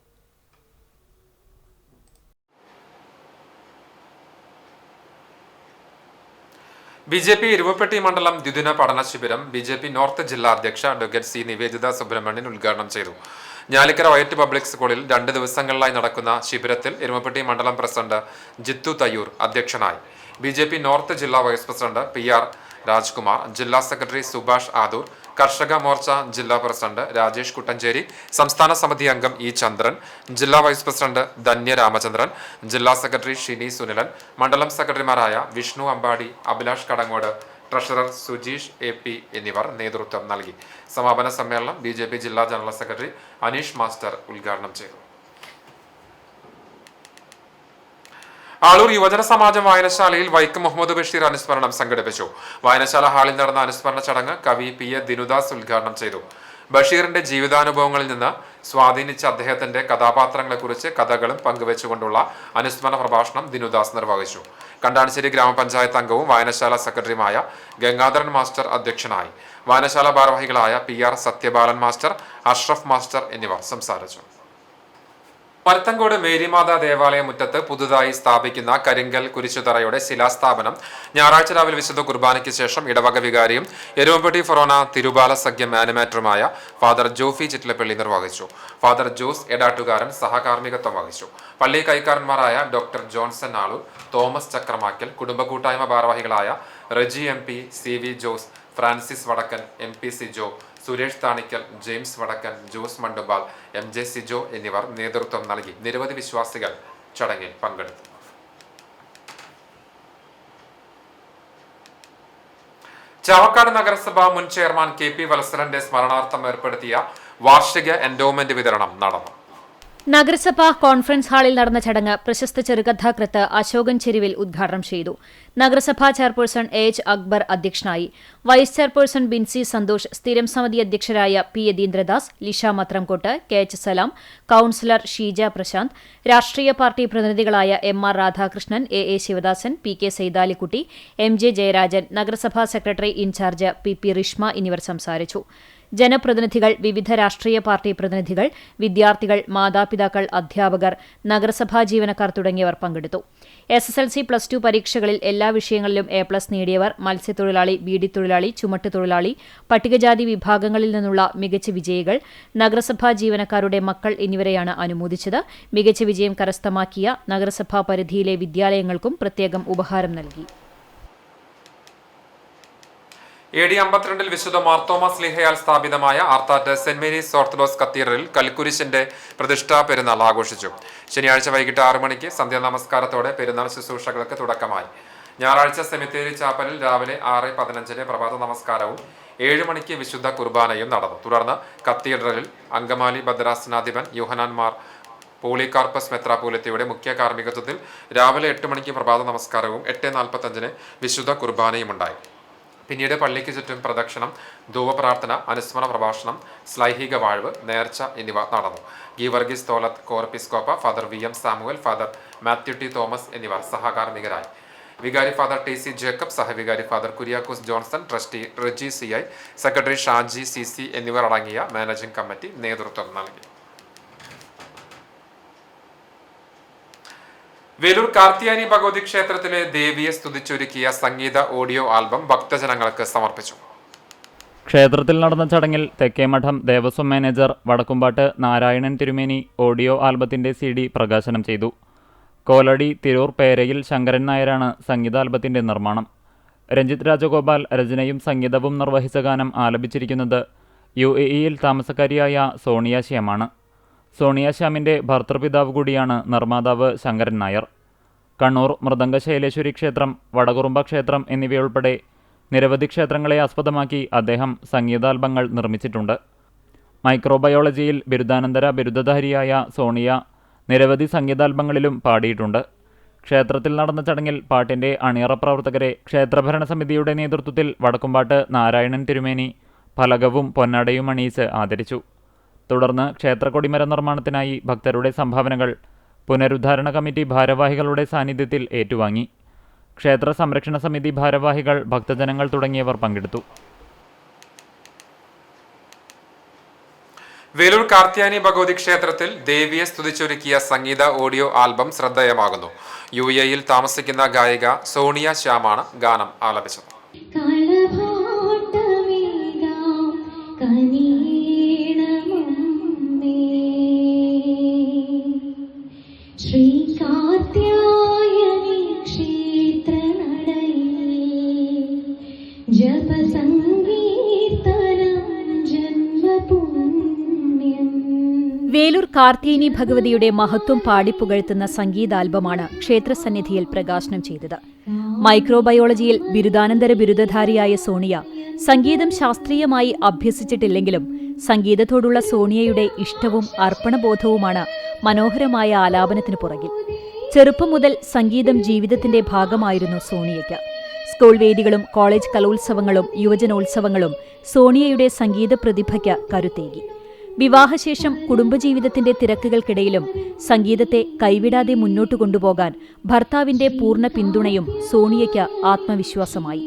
ബി.ജെ.പി. ഇരുവപ്പെട്ടി മണ്ഡലം ദ്വിദിന പഠന ശിബിരം ബി.ജെ.പി. നോർത്ത് ജില്ലാ അധ്യക്ഷ അഡ്വക്കേറ്റ് സി നിവേദിത സുബ്രഹ്മണ്യൻ ഉദ്ഘാടനം ചെയ്തു. ഞാലിക്കര വയറ്റ് പബ്ലിക് സ്കൂളിൽ 2 ദിവസങ്ങളിലായി നടക്കുന്ന ശിബിരത്തിൽ ഇരുവപ്പെട്ടി മണ്ഡലം പ്രസിഡന്റ് ജിത്തു തയ്യൂർ അധ്യക്ഷനായി. ബി.ജെ.പി. നോർത്ത് ജില്ലാ വൈസ് പ്രസിഡന്റ് പി.ആർ. രാജ്കുമാർ, ജില്ലാ സെക്രട്ടറി സുഭാഷ് ആദൂർ, കർഷക മോർച്ച ജില്ലാ പ്രസിഡന്റ് രാജേഷ് കുട്ടഞ്ചേരി, സംസ്ഥാന സമിതി അംഗം ഇ ചന്ദ്രൻ, ജില്ലാ വൈസ് പ്രസിഡന്റ് ധന്യ രാമചന്ദ്രൻ, ജില്ലാ സെക്രട്ടറി ഷിനി സുനിലൻ, മണ്ഡലം സെക്രട്ടറിമാരായ വിഷ്ണു അമ്പാടി, അഭിലാഷ് കടങ്ങോട്, ട്രഷറർ സുജീഷ് എ.പി. എന്നിവർ നേതൃത്വം നൽകി. സമാപന സമ്മേളനം ബി.ജെ.പി. ജില്ലാ ജനറൽ സെക്രട്ടറി അനീഷ് മാസ്റ്റർ ഉദ്ഘാടനം ചെയ്തു. ആളൂർ യുവജന സമാജം വായനശാലയിൽ വൈക്കം മുഹമ്മദ് ബഷീർ അനുസ്മരണം സംഘടിപ്പിച്ചു. വായനശാല ഹാളിൽ നടന്ന അനുസ്മരണ ചടങ്ങ് കവി പി എ ദിനുദാസ് ഉദ്ഘാടനം ചെയ്തു. ബഷീറിന്റെ ജീവിതാനുഭവങ്ങളിൽ നിന്ന് സ്വാധീനിച്ച അദ്ദേഹത്തിന്റെ കഥാപാത്രങ്ങളെക്കുറിച്ച് കഥകളും പങ്കുവെച്ചുകൊണ്ടുള്ള അനുസ്മരണ പ്രഭാഷണം ദിനുദാസ് നിർവഹിച്ചു. കണ്ടാണിശ്ശേരി ഗ്രാമപഞ്ചായത്ത് അംഗവും വായനശാല സെക്രട്ടറിയുമായ ഗംഗാധരൻ മാസ്റ്റർ അധ്യക്ഷനായി. വായനശാല ഭാരവാഹികളായ PR. Sathyabalan master, Ashraf master എന്നിവർ സംസാരിച്ചു. മരത്തങ്കോട് മേരിമാതാ ദേവാലയ മുറ്റത്ത് പുതുതായി സ്ഥാപിക്കുന്ന കരിങ്കൽ കുരിശുതറയുടെ ശിലാസ്ഥാപനം ഞായറാഴ്ച രാവിലെ വിശുദ്ധ കുർബാനയ്ക്ക് ശേഷം ഇടവക വികാരിയും എരുവമ്പട്ടി ഫൊറോന തിരുബാല സഖ്യം ആനിമേറ്ററുമായ ഫാദർ ജോഫി ചിറ്റ്ലപ്പള്ളി നിർവഹിച്ചു. ഫാദർ ജോസ് എടാട്ടുകാരൻ സഹകാർമ്മികത്വം വഹിച്ചു. പള്ളി കൈക്കാരന്മാരായ ഡോക്ടർ ജോൺസൺ ആളൂർ, തോമസ് ചക്രമാക്കൽ, കുടുംബ കൂട്ടായ്മ ഭാരവാഹികളായ Reji M P, C V Jose, Francis Vadakkan, M P Sijo, Suresh Thanikkal, James Vadakkan, Jose Mandubal, M J Sijo എന്നിവർ നേതൃത്വം നൽകി. നിരവധി വിശ്വാസികൾ ചടങ്ങിൽ പങ്കെടുത്തു. ചാവക്കാട് നഗരസഭ മുൻ ചെയർമാൻ കെ പി വത്സലന്റെ സ്മരണാർത്ഥം ഏർപ്പെടുത്തിയ വാർഷിക എൻഡോമെന്റ് വിതരണം നടന്നു. നഗരസഭാ കോൺഫറൻസ് ഹാളിൽ നടന്ന ചടങ്ങ് പ്രശസ്ത ചെറുകഥാകൃത്ത് അശോകൻ ചെരുവിൽ ഉദ്ഘാടനം ചെയ്തു. നഗരസഭാ ചെയർപേഴ്സൺ എച്ച് അക്ബർ അധ്യക്ഷനായി. വൈസ് ചെയർപേഴ്സൺ ബിൻസി സന്തോഷ്, സ്ഥിരം സമിതി അധ്യക്ഷരായ P Yathindradas, Lisha Mathramkott, K H Salam, councillor Sheeja Prasanth, രാഷ്ട്രീയ പാർട്ടി പ്രതിനിധികളായ M R Radhakrishnan, A A Sivadasan, P K Saithalikutty, M J Jayarajan, നഗരസഭാ secretary in charge P P Rishma എന്നിവർ സംസാരിച്ചു. ജനപ്രതിനിധികൾ, വിവിധ രാഷ്ട്രീയ പാർട്ടി പ്രതിനിധികൾ, വിദ്യാർത്ഥികൾ, മാതാപിതാക്കൾ, അധ്യാപകർ, നഗരസഭാ ജീവനക്കാർ തുടങ്ങിയവർ പങ്കെടുത്തു. SSLC, +2 പരീക്ഷകളിൽ എല്ലാ വിഷയങ്ങളിലും A+ നേടിയവർ, മത്സ്യത്തൊഴിലാളി, ബീഡിത്തൊഴിലാളി, ചുമട്ടുതൊഴിലാളി, പട്ടികജാതി വിഭാഗങ്ങളിൽ നിന്നുള്ള മികച്ച വിജയികൾ, നഗരസഭാ ജീവനക്കാരുടെ മക്കൾ എന്നിവരെയാണ് അനുമോദിച്ചത്. മികച്ച വിജയം കരസ്ഥമാക്കിയ നഗരസഭാ പരിധിയിലെ വിദ്യാലയങ്ങൾക്കും പ്രത്യേകം ഉപഹാരം നൽകി. AD 52 വിശുദ്ധ മാർത്തോമാ സ്ലീഹയാൽ സ്ഥാപിതമായ ആർത്താറ്റ് സെന്റ് മേരീസ് ഓർത്തഡോക്സ് കത്തീഡ്രലിൽ കൽക്കുരിശിന്റെ പ്രതിഷ്ഠാ പെരുന്നാൾ ആഘോഷിച്ചു. ശനിയാഴ്ച വൈകിട്ട് 6 മണിക്ക് സന്ധ്യാനമസ്കാരത്തോടെ പെരുന്നാൾ ശുശ്രൂഷകൾക്ക് തുടക്കമായി. ഞായറാഴ്ച സെമിത്തേരി ചാപ്പലിൽ രാവിലെ 6:15 പ്രഭാത നമസ്കാരവും 7 മണിക്ക് വിശുദ്ധ കുർബാനയും നടന്നു. തുടർന്ന് കത്തീഡ്രലിൽ അങ്കമാലി ഭദ്രാസനാധിപൻ യോഹന്നാൻ മാർ പോളികാർപ്പസ് മെത്രാപ്പോലിത്തയുടെ മുഖ്യ കാർമ്മികത്വത്തിൽ രാവിലെ 8 മണിക്ക് പ്രഭാത നമസ്കാരവും 8:45 വിശുദ്ധ കുർബാനയും ഉണ്ടായി. പിന്നീട് പള്ളിക്ക് ചുറ്റും പ്രദക്ഷിണം, ധൂവപ്രാർത്ഥന, അനുസ്മരണ പ്രഭാഷണം, ശ്ലൈഹിക വാഴ്വ്, നേർച്ച എന്നിവ നടന്നു. Geevarghese Tholath Corepiscopa, father VM Samuel, father Mathew T Thomas എന്നിവർ സഹകാർമ്മികരായി. വികാരി ഫാദർ TC ജേക്കബ്, സഹവികാരി father Kuriakose Johnson, trustee Reji CI, secretary Shaji CC എന്നിവർ അടങ്ങിയ മാനേജിംഗ് കമ്മിറ്റി നേതൃത്വം നൽകി. വേലൂർ കാർത്തിയാനി ഭഗവതി ക്ഷേത്രത്തിലെ ദേവിയെ സ്തുതിച്ചൊരുക്കിയ സംഗീത ഓഡിയോ ആൽബം ഭക്തജനങ്ങൾക്ക് സമർപ്പിച്ചു. ക്ഷേത്രത്തിൽ നടന്ന ചടങ്ങിൽ തെക്കേമഠം ദേവസ്വം മാനേജർ വടക്കുംപാട്ട് നാരായണൻ തിരുമേനി ഓഡിയോ ആൽബത്തിന്റെ CD പ്രകാശനം ചെയ്തു. കോലടി തിരൂർ പേരയിൽ ശങ്കരൻ നായരാണ് സംഗീതാൽബത്തിന്റെ നിർമ്മാണം. രഞ്ജിത്ത് രാജഗോപാൽ രചനയും സംഗീതവും നിർവഹിച്ച ഗാനം ആലപിച്ചിരിക്കുന്നത് UAE-യിൽ താമസക്കാരിയായ സോണിയ ശ്യാമാണ്. സോണിയ ശ്യാമിന്റെ ഭർത്തൃപിതാവ് കൂടിയാണ് നിർമ്മാതാവ് ശങ്കരൻ നായർ. കണ്ണൂർ മൃദംഗശൈലേശ്വരി ക്ഷേത്രം, വടകുറുമ്പ ക്ഷേത്രം എന്നിവയുൾപ്പെടെ നിരവധി ക്ഷേത്രങ്ങളെ ആസ്പദമാക്കി അദ്ദേഹം സംഗീതാൽബങ്ങൾ നിർമ്മിച്ചിട്ടുണ്ട്. മൈക്രോബയോളജിയിൽ ബിരുദാനന്തര ബിരുദധാരിയായ സോണിയ നിരവധി സംഗീതാൽബങ്ങളിലും പാടിയിട്ടുണ്ട്. ക്ഷേത്രത്തിൽ നടന്ന ചടങ്ങിൽ പാട്ടിന്റെ അണിയറ പ്രവർത്തകരെ ക്ഷേത്രഭരണസമിതിയുടെ നേതൃത്വത്തിൽ വടക്കുംപാട്ട് നാരായണൻ തിരുമേനി ഫലകവും പൊന്നാടയും അണിയിച്ച് ആദരിച്ചു. തുടർന്ന് ക്ഷേത്രക്കൊടിമര നിർമ്മാണത്തിനായി ഭക്തരുടെ സംഭാവനകൾ പുനരുദ്ധാരണ കമ്മിറ്റി ഭാരവാഹികളുടെ സാന്നിധ്യത്തിൽ ഏറ്റുവാങ്ങി. ക്ഷേത്ര സംരക്ഷണ സമിതി ഭാരവാഹികൾ, ഭക്തജനങ്ങൾ തുടങ്ങിയവർ പങ്കെടുത്തു. വേലൂർ കാർത്തിയാനി ഭഗവതി ക്ഷേത്രത്തിൽ ദേവിയെ സ്തുതിച്ചൊരുക്കിയ സംഗീത ഓഡിയോ ആൽബം ശ്രദ്ധേയമാകുന്നു. UAE-യിൽ താമസിക്കുന്ന ഗായിക സോണിയ ശ്യാമാണ് ഗാനം ആലപിച്ചത്. വേലൂർ കാർത്തിയാനി ഭഗവതിയുടെ മഹത്വം പാടിപ്പുകഴ്ത്തുന്ന സംഗീതാൽബമാണ് ക്ഷേത്രസന്നിധിയിൽ പ്രകാശനം ചെയ്തത്. മൈക്രോബയോളജിയിൽ ബിരുദാനന്തര ബിരുദധാരിയായ സോണിയ സംഗീതം ശാസ്ത്രീയമായി അഭ്യസിച്ചിട്ടില്ലെങ്കിലും സംഗീതത്തോടുള്ള സോണിയയുടെ ഇഷ്ടവും അർപ്പണബോധവുമാണ് മനോഹരമായ ആലാപനത്തിനു പുറകിൽ. ചെറുപ്പം മുതൽ സംഗീതം ജീവിതത്തിന്റെ ഭാഗമായിരുന്നു സോണിയയ്ക്ക്. സ്കൂൾ വേദികളും കോളേജ് കലോത്സവങ്ങളും യുവജനോത്സവങ്ങളും സോണിയയുടെ സംഗീത പ്രതിഭയ്ക്ക് കരുത്തേകി. വിവാഹശേഷം കുടുംബജീവിതത്തിന്റെ തിരക്കുകൾക്കിടയിലും സംഗീതത്തെ കൈവിടാതെ മുന്നോട്ടു കൊണ്ടുപോകാൻ ഭർത്താവിന്റെ പൂർണ്ണ പിന്തുണയും സോണിയയ്ക്ക് ആത്മവിശ്വാസമായി.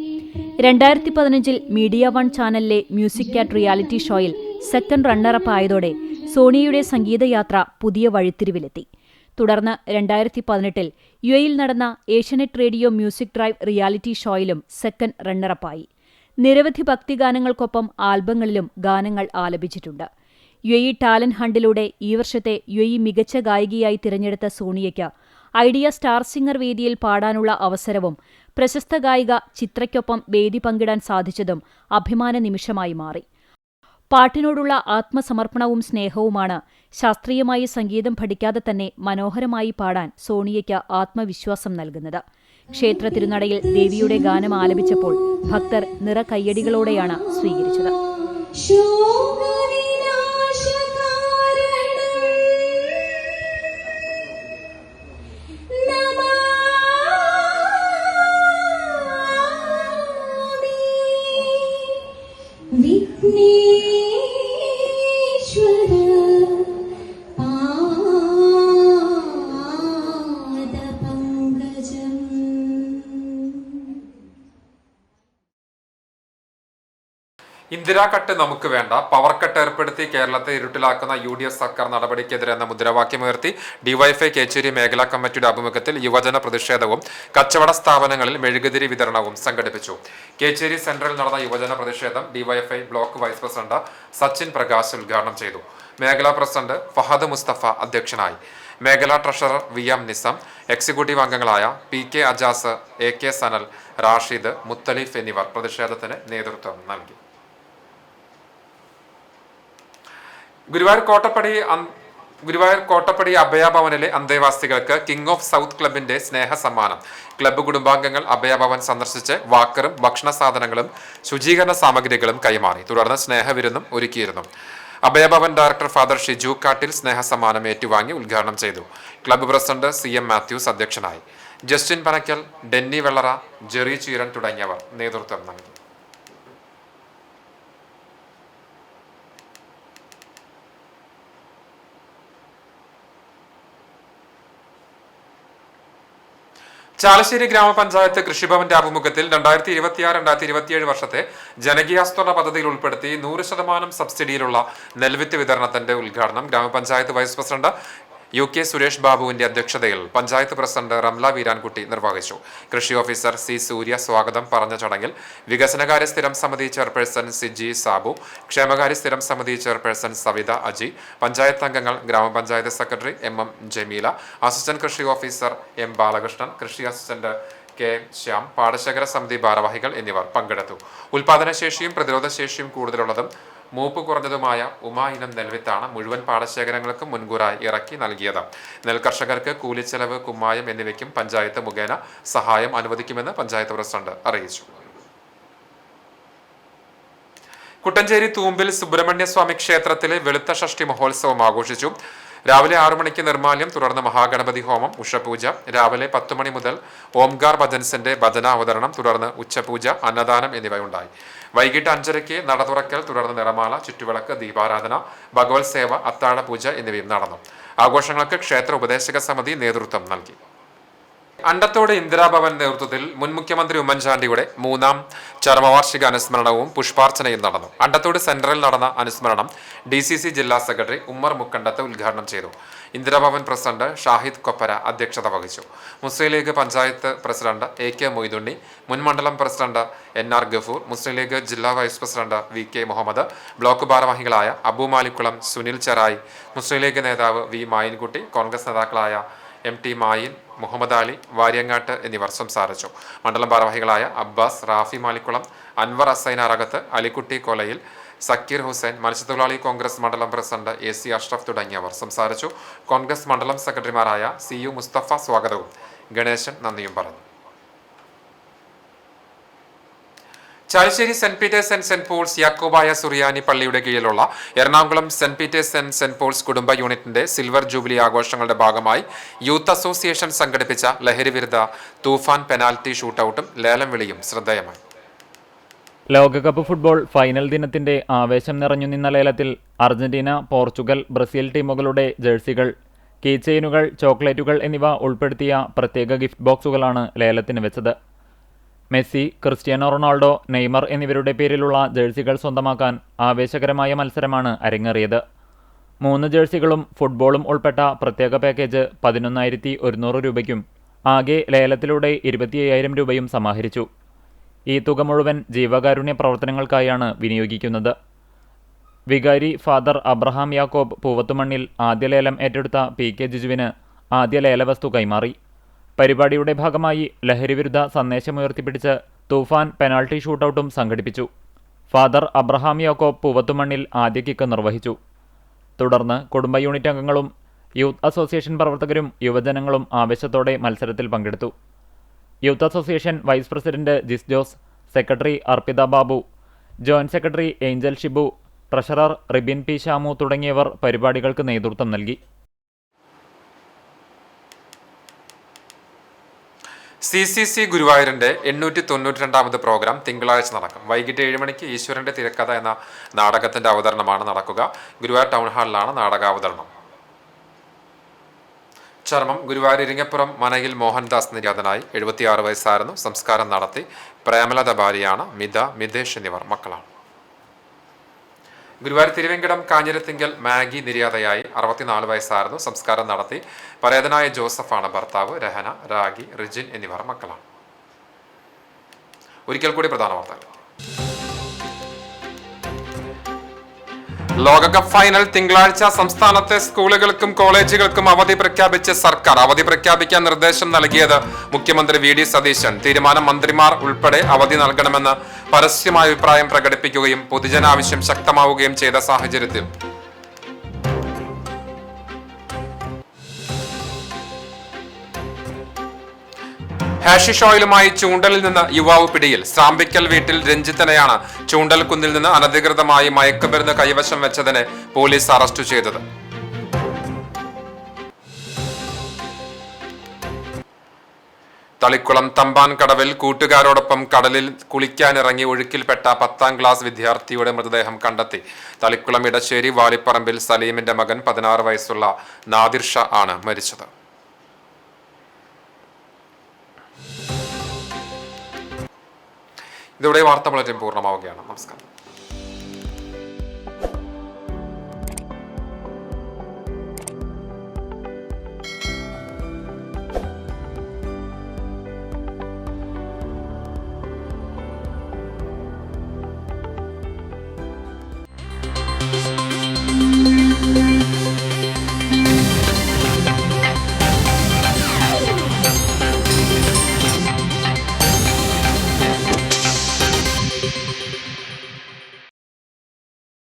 2015 മീഡിയ 1 ചാനലിലെ മ്യൂസിക് കാറ്റ് റിയാലിറ്റി ഷോയിൽ സെക്കൻഡ് റണ്ണറപ്പ് ആയതോടെ സോണിയയുടെ സംഗീതയാത്ര പുതിയ വഴിത്തിരിവിലെത്തി. തുടർന്ന് 2018 UAE-യിൽ നടന്ന Asianet radio music drive reality ഷോയിലും സെക്കൻഡ് റണ്ണറപ്പായി. നിരവധി ഭക്തിഗാനങ്ങൾക്കൊപ്പം ആൽബങ്ങളിലും ഗാനങ്ങൾ ആലപിച്ചിട്ടുണ്ട്. UAE ടാലന്റ് ഹണ്ടിലൂടെ ഈ വർഷത്തെ UAE മികച്ച ഗായികയായി തിരഞ്ഞെടുത്ത സോണിയയ്ക്ക് ഐഡിയ സ്റ്റാർ സിംഗർ വേദിയിൽ പാടാനുള്ള അവസരവും പ്രശസ്ത ഗായിക ചിത്രയ്ക്കൊപ്പം വേദി പങ്കിടാൻ സാധിച്ചതും അഭിമാന നിമിഷമായി മാറി. പാട്ടിനോടുള്ള ആത്മസമർപ്പണവും സ്നേഹവുമാണ് ശാസ്ത്രീയമായി സംഗീതം പഠിക്കാതെ തന്നെ മനോഹരമായി പാടാൻ സോണിയയ്ക്ക് ആത്മവിശ്വാസം നൽകുന്നത്. ക്ഷേത്ര തിരുനടയിൽ ദേവിയുടെ ഗാനം ആലപിച്ചപ്പോൾ ഭക്തർ നിറകയ്യടികളോടെയാണ് സ്വീകരിച്ചത്. ഇന്ദിരാ കട്ട് നമുക്ക് വേണ്ട, പവർ കട്ട് ഏർപ്പെടുത്തി കേരളത്തെ ഇരുട്ടിലാക്കുന്ന UDF സർക്കാർ നടപടിക്കെതിരെ എന്ന മുദ്രാവാക്യമുയർത്തി ഡിവൈഎഫ്ഐ കേച്ചേരി മേഖലാ കമ്മിറ്റിയുടെ ആഭിമുഖ്യത്തിൽ യുവജന പ്രതിഷേധവും കച്ചവട സ്ഥാപനങ്ങളിൽ മെഴുകുതിരി വിതരണവും സംഘടിപ്പിച്ചു. കേച്ചേരി സെന്ററിൽ നടന്ന യുവജന പ്രതിഷേധം DYFI block vice president Sachin Prakash ഉദ്ഘാടനം ചെയ്തു. മേഖലാ പ്രസിഡന്റ് ഫഹദ് മുസ്തഫ അധ്യക്ഷനായി. മേഖലാ ട്രഷറർ VM നിസം, എക്സിക്യൂട്ടീവ് അംഗങ്ങളായ PK അജാസ്, AK സനൽ, റാഷിദ്, മുത്തലീഫ് എന്നിവർ പ്രതിഷേധത്തിന് നേതൃത്വം നൽകി. ഗുരുവായൂർ കോട്ടപ്പടി അഭയഭവനിലെ അന്തേവാസികൾക്ക് കിങ് ഓഫ് സൗത്ത് ക്ലബിന്റെ സ്നേഹസമ്മാനം. ക്ലബ്ബ് കുടുംബാംഗങ്ങൾ അഭയഭവൻ സന്ദർശിച്ച് വാക്കറും ഭക്ഷണ സാധനങ്ങളും ശുചീകരണ സാമഗ്രികളും കൈമാറി. തുടർന്ന് സ്നേഹവിരുന്നും ഒരുക്കിയിരുന്നു. അഭയഭവൻ ഡയറക്ടർ ഫാദർ ഷിജു കാട്ടിൽ സ്നേഹസമ്മാനം ഏറ്റുവാങ്ങി ഉദ്ഘാടനം ചെയ്തു. ക്ലബ്ബ് പ്രസിഡന്റ് CM മാത്യൂസ് അധ്യക്ഷനായി. ജസ്റ്റിൻ പനക്കൽ, ഡെന്നി വെള്ളറ, ജെറി ചീരൻ തുടങ്ങിയവർ നേതൃത്വം നൽകി. ചാലശ്ശേരി ഗ്രാമപഞ്ചായത്ത് കൃഷിഭവന്റെ ആഭിമുഖ്യത്തിൽ 2026-2027 വർഷത്തെ ജനകീയാസൂത്രണ പദ്ധതിയിൽ ഉൾപ്പെടുത്തി 100% സബ്സിഡിയിലുള്ള നെൽവിത്ത് വിതരണത്തിന്റെ ഉദ്ഘാടനം ഗ്രാമപഞ്ചായത്ത് വൈസ് പ്രസിഡന്റ് UK സുരേഷ് ബാബുവിന്റെ അധ്യക്ഷതയിൽ പഞ്ചായത്ത് പ്രസിഡന്റ് റംല വീരാൻകുട്ടി നിർവഹിച്ചു. കൃഷി ഓഫീസർ C സൂര്യ സ്വാഗതം പറഞ്ഞ ചടങ്ങിൽ വികസനകാര്യ സ്ഥിരം സമിതി ചെയർപേഴ്സൺ സിജി സാബു, ക്ഷേമകാര്യ സ്ഥിരം സമിതി ചെയർപേഴ്സൺ സവിത അജി, പഞ്ചായത്ത് അംഗങ്ങൾ, ഗ്രാമപഞ്ചായത്ത് സെക്രട്ടറി MM ജമീല, അസിസ്റ്റന്റ് കൃഷി ഓഫീസർ M ബാലകൃഷ്ണൻ, കൃഷി അസിസ്റ്റന്റ് K ശ്യാം, പാടശേഖര സമിതി ഭാരവാഹികൾ എന്നിവർ പങ്കെടുത്തു. ഉൽപാദനശേഷിയും പ്രതിരോധശേഷിയും കൂടുതലുള്ളതും മൂപ്പ് കുറഞ്ഞതുമായ ഇനം നെൽവിത്താണ് മുഴുവൻ പാടശേഖരങ്ങൾക്കും മുൻകൂറായി ഇറക്കി നൽകിയത്. നെൽകർഷകർക്ക് കൂലിച്ചെലവ്, കുമ്മായം എന്നിവയ്ക്കും പഞ്ചായത്ത് മുഖേന സഹായം അനുവദിക്കുമെന്ന് പഞ്ചായത്ത് പ്രസിഡന്റ് അറിയിച്ചു. കുട്ടഞ്ചേരി തൂമ്പിൽ സുബ്രഹ്മണ്യസ്വാമി ക്ഷേത്രത്തിലെ വെളുത്ത ഷഷ്ടി മഹോത്സവം ആഘോഷിച്ചു. രാവിലെ 6 മണിക്ക് നിർമ്മാല്യം, തുടർന്ന് മഹാഗണപതി ഹോമം, ഉഷപൂജ. രാവിലെ 10 മണി മുതൽ ഓംകാർ ഭജൻസിന്റെ ഭജനാവതരണം, തുടർന്ന് ഉച്ചപൂജ, അന്നദാനം എന്നിവയുണ്ടായി. വൈകിട്ട് 5:30-ക്ക് നട തുറക്കൽ, തുടർന്ന് നിറമാല, ചുറ്റുവിളക്ക്, ദീപാരാധന, ഭഗവത് സേവ, അത്താഴപൂജ എന്നിവയും നടന്നു. ആഘോഷങ്ങൾക്ക് ക്ഷേത്ര ഉപദേശക സമിതി നേതൃത്വം നൽകി. അണ്ടത്തോട് ഇന്ദിരാഭവൻ നേതൃത്വത്തിൽ മുൻ മുഖ്യമന്ത്രി ഉമ്മൻചാണ്ടിയുടെ 3ാം ചരമവാർഷിക അനുസ്മരണവും പുഷ്പാർച്ചനയും നടന്നു. അണ്ടത്തോട് സെന്ററിൽ നടന്ന അനുസ്മരണം DCC ജില്ലാ സെക്രട്ടറി ഉമ്മർ മുക്കണ്ടത്ത് ഉദ്ഘാടനം ചെയ്തു. ഇന്ദിരാഭവൻ പ്രസിഡന്റ് ഷാഹിദ് കൊപ്പര അധ്യക്ഷത വഹിച്ചു. മുസ്ലിം ലീഗ് പഞ്ചായത്ത് പ്രസിഡന്റ് AK മൊയ്തുണ്ണി, മുൻ മണ്ഡലം പ്രസിഡന്റ് NR ഗഫൂർ, മുസ്ലിം ലീഗ് ജില്ലാ vice president VK Muhammad, block ഭാരവാഹികളായ അബു മാലിക്കുളം, സുനിൽ ചെറായി, മുസ്ലിം ലീഗ് നേതാവ് V മായിൻകുട്ടി, കോൺഗ്രസ് നേതാക്കളായ MT മായിൻ, മുഹമ്മദ് അലി, വാര്യങ്ങാട്ട് എന്നിവർ സംസാരിച്ചു. മണ്ഡലം ഭാരവാഹികളായ അബ്ബാസ്, റാഫി മാലിക്കുളം, അൻവർ അസൈൻ അറകത്ത്, അലിക്കുട്ടി കൊലയിൽ, സക്കീർ ഹുസൈൻ, മത്സ്യത്തൊഴിലാളി കോൺഗ്രസ് മണ്ഡലം പ്രസിഡന്റ് AC അഷ്റഫ് തുടങ്ങിയവർ സംസാരിച്ചു. കോൺഗ്രസ് മണ്ഡലം സെക്രട്ടറിമാരായ CU മുസ്തഫ സ്വാഗതവും ഗണേശൻ നന്ദിയും പറഞ്ഞു. Chalissery saint Peter's and saint Paul's Yakobaya Suriyani പള്ളിയുടെ കീഴിലുള്ള Ernakulam saint Peter's and saint Paul's കുടുംബ യൂണിറ്റിന്റെ സിൽവർ ജൂബിലി ആഘോഷങ്ങളുടെ ഭാഗമായി യൂത്ത് അസോസിയേഷൻ സംഘടിപ്പിച്ച ലഹരി വിരുദ്ധ തൂഫാൻ പെനാൽറ്റി ഷൂട്ടൌട്ടും ലേലം വിളിയും ശ്രദ്ധേയമായി. ലോകകപ്പ് ഫുട്ബോൾ ഫൈനൽ ദിനത്തിന്റെ ആവേശം നിറഞ്ഞു നിന്ന ലേലത്തിൽ അർജന്റീന, പോർച്ചുഗൽ, ബ്രസീൽ ടീമുകളുടെ ജേഴ്സികൾ, കീചെയിനുകൾ, ചോക്ലേറ്റുകൾ എന്നിവ ഉൾപ്പെടുത്തിയ പ്രത്യേക ഗിഫ്റ്റ് ബോക്സുകളാണ് ലേലത്തിന് വെച്ചത്. മെസ്സി, ക്രിസ്ത്യാനോ റൊണാൾഡോ, നെയ്മർ എന്നിവരുടെ പേരിലുള്ള ജേഴ്സികൾ സ്വന്തമാക്കാൻ ആവേശകരമായ മത്സരമാണ് അരങ്ങേറിയത്. 3 ജേഴ്സികളും ഫുട്ബോളും ഉൾപ്പെട്ട പ്രത്യേക പാക്കേജ് 11,100 രൂപയ്ക്കും ആകെ ലേലത്തിലൂടെ 25,000 രൂപയും സമാഹരിച്ചു. ഈ തുക മുഴുവൻ ജീവകാരുണ്യ പ്രവർത്തനങ്ങൾക്കായാണ് വിനിയോഗിക്കുന്നത്. വികാരി ഫാദർ അബ്രഹാം യാക്കോബ് പൂവത്തുമണ്ണിൽ ആദ്യ ലേലം ഏറ്റെടുത്ത PK ജിജുവിന് ആദ്യ ലേലവസ്തു കൈമാറി. പരിപാടിയുടെ ഭാഗമായി ലഹരിവിരുദ്ധ സന്ദേശമുയർത്തിപ്പിടിച്ച് തൂഫാൻ പെനാൽറ്റി ഷൂട്ടൌട്ടും സംഘടിപ്പിച്ചു. ഫാദർ അബ്രഹാം യാക്കോബ് പൂവത്തുമണ്ണിൽ ആദ്യ കിക്ക് നിർവഹിച്ചു. തുടർന്ന് കുടുംബ യൂണിറ്റ് അംഗങ്ങളും യൂത്ത് അസോസിയേഷൻ പ്രവർത്തകരും യുവജനങ്ങളും ആവേശത്തോടെ മത്സരത്തിൽ പങ്കെടുത്തു. Youth association vice president Jis Jose, secretary Arpitha Babu, joint secretary Angel Shibu, treasurer Ribin P Shamu തുടങ്ങിയവർ പരിപാടികൾക്ക് നേതൃത്വം നൽകി. CCC ഗുരുവായൂരിന്റെ 892ാമത് പ്രോഗ്രാം തിങ്കളാഴ്ച നടക്കും. വൈകിട്ട് 7 മണിക്ക് ഈശ്വരന്റെ തിരക്കഥ എന്ന നാടകത്തിന്റെ അവതരണമാണ് നടക്കുക. ഗുരുവായൂർ ടൗൺ ഹാളിലാണ് നാടകാവതരണം. ചർമ്മം ഗുരുവായൂർ ഇരിങ്ങപ്പുറം മനയിൽ മോഹൻദാസ് നിര്യാതനായി. 76 വയസ്സായിരുന്നു. സംസ്കാരം നടത്തി. പ്രേമലത ഭാര്യയാണ്. മിത, മിതേഷ് എന്നിവർ മക്കളാണ്. ഗുരുവായൂർ തിരുവെങ്കടം കാഞ്ഞിരത്തിങ്കൽ മാഗി നിര്യാതയായി 64 വയസ്സായിരുന്നു. സംസ്കാരം നടത്തി. പരേതനായ ജോസഫാണ് ഭർത്താവ്. രഹന, രാഗി, റിജിൻ എന്നിവർ മക്കളാണ്. ഒരിക്കൽ കൂടി പ്രധാന വാർത്തകൾ. ലോകകപ്പ് ഫൈനൽ തിങ്കളാഴ്ച. സംസ്ഥാനത്തെ സ്കൂളുകൾക്കും കോളേജുകൾക്കും അവധി പ്രഖ്യാപിച്ച സർക്കാർ. അവധി പ്രഖ്യാപിക്കാൻ നിർദ്ദേശം നൽകിയത് മുഖ്യമന്ത്രി വി ഡി സതീശൻ. തീരുമാനം മന്ത്രിമാർ ഉൾപ്പെടെ അവധി നൽകണമെന്ന് പരസ്യമായ അഭിപ്രായം പ്രകടിപ്പിക്കുകയും പൊതുജനാവശ്യം ശക്തമാവുകയും ചെയ്ത സാഹചര്യത്തിൽ ഹാഷിഷ് ഓയിലുമായി ചൂണ്ടലിൽ നിന്ന് യുവാവ് പിടിയിൽ. സ്രാമ്പിക്കൽ വീട്ടിൽ രഞ്ജിത്തിനെയാണ് ചൂണ്ടൽകുന്നിൽ നിന്ന് അനധികൃതമായി മയക്കുമരുന്ന് കൈവശം വെച്ചതിന് പോലീസ് അറസ്റ്റ് ചെയ്തത്. തളിക്കുളം തമ്പാൻ കടവിൽ കൂട്ടുകാരോടൊപ്പം കടലിൽ കുളിക്കാനിറങ്ങി ഒഴുക്കിൽപ്പെട്ട 10ാം ക്ലാസ് വിദ്യാർത്ഥിയുടെ മൃതദേഹം കണ്ടെത്തി. തളിക്കുളം ഇടശ്ശേരി വാലിപ്പറമ്പിൽ സലീമിന്റെ മകൻ 16 വയസ്സുള്ള നാദിർ ഷാ ആണ് മരിച്ചത്. ഇതോടെ വാർത്താ ബുള്ളറ്റിൻ പൂർണ്ണമാവുകയാണ്. നമസ്കാരം.